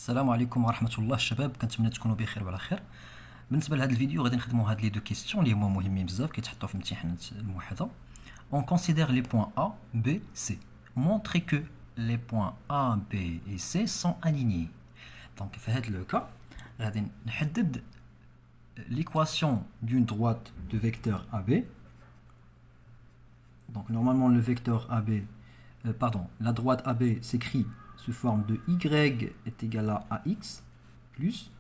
السلام عليكم ورحمة الله الشباب، كنتمنى تكونوا بخير وعلى خير. بالنسبة لهذا الفيديو غادي نخدموا هاد لي دو كيستيون اللي هما مهمين بزاف كيتحطوا في امتحانات الموحدة. On considère les points A, B, C. Montrer que les points A, B et C sont alignés. Donc في هذا le cas غادي نحدد l'équation d'une droite de vecteur AB. Donc normalement le vecteur AB, la droite AB s'écrit sous forme de y est égal à ax plus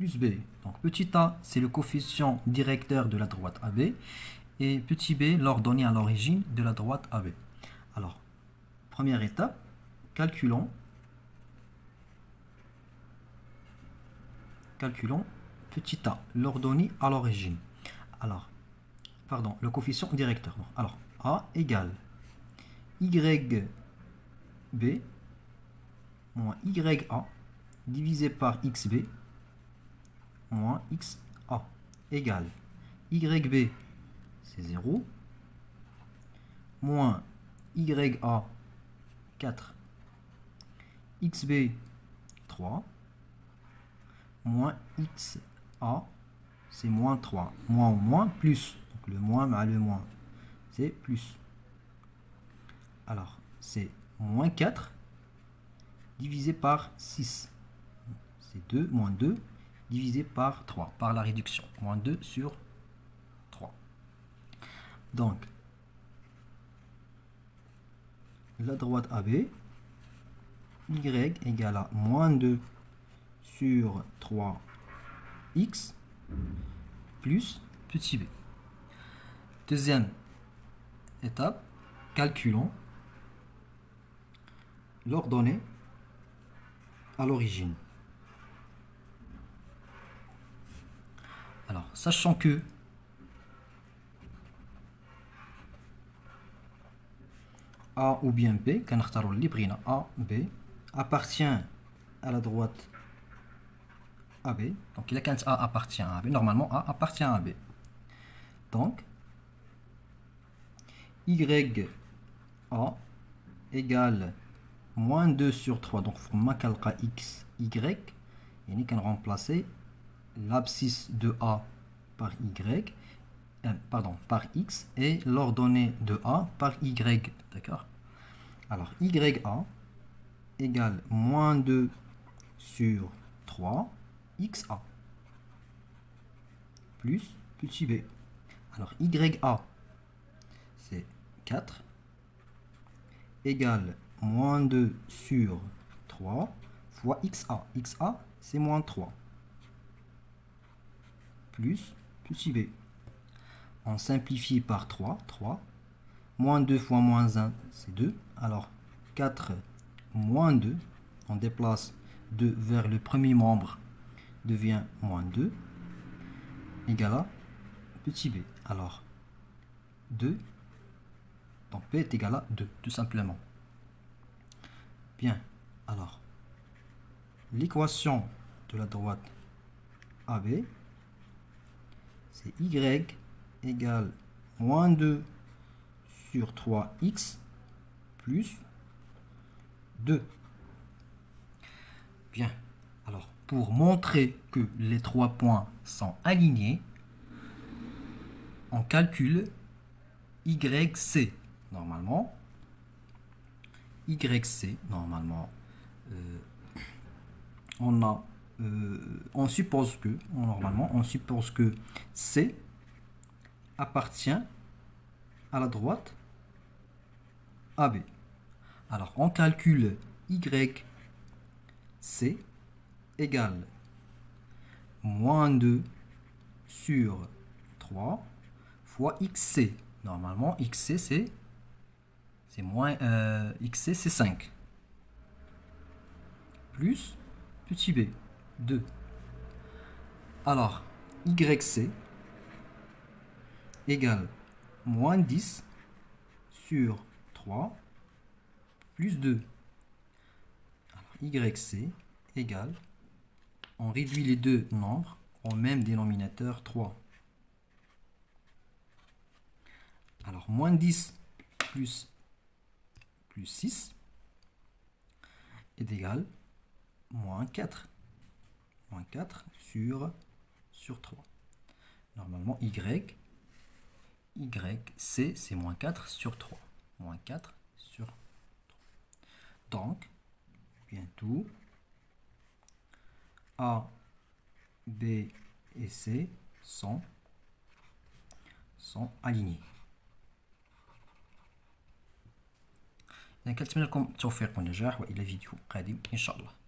B. Donc petit a, c'est le coefficient directeur de la droite AB, et petit b, l'ordonnée à l'origine de la droite AB. Alors, première étape, calculons petit a, l'ordonnée à l'origine. Alors, le coefficient directeur. Alors, a égale yb moins ya divisé par xb moins xa égale yb, c'est 0, moins ya 4, xb 3, moins xa, c'est moins 3, moins ou moins, plus, donc le moins mal le moins, c'est plus. Alors, c'est moins 4 divisé par 6, c'est 2, moins 2, divisé par 3, par la réduction, moins 2 sur 3. Donc, la droite AB, y égale à moins 2 sur 3x plus petit b. Deuxième étape, calculons l'ordonnée à l'origine. Alors, sachant que A ou bien B, A, B, appartient à la droite AB. Donc, il a quand A appartient à AB. Normalement, A appartient à B. Donc, YA égale moins 2 sur 3. Donc, il faut X, Y. Et on remplacer l'abscisse de A par Y, par X, et l'ordonnée de A par Y. D'accord? Alors, YA égale moins 2 sur 3 XA plus petit b. Alors, YA, c'est 4 égale moins 2 sur 3 fois XA. XA, c'est moins 3 plus petit b. On simplifie par 3. Moins 2 fois moins 1, c'est 2. Alors, 4 moins 2, on déplace 2 vers le premier membre, devient moins 2, égale à petit b. Alors, 2, donc b est égal à 2, tout simplement. Bien, alors, l'équation de la droite AB, c'est y égale moins 2 sur 3x plus 2. Bien, alors pour montrer que les trois points sont alignés, on calcule YC. Normalement, on suppose que C appartient à la droite AB. Alors, on calcule YC égale moins 2 sur 3 fois XC. Normalement, XC, c'est XC, c'est 5. Plus petit b, 2. Alors, YC égale moins 10 sur 3 plus 2. Alors, YC égale, on réduit les deux nombres au même dénominateur 3. Alors, moins 10 plus 6 est égal moins 4. Moins 4 sur 3. Normalement, C, c'est moins 4 sur 3. Moins 4 sur 3. Donc, bientôt, A, B et C sont alignés. إذا كنتمنى لكم التوفيق والنجاح وإلى فيديو قادم إن شاء الله.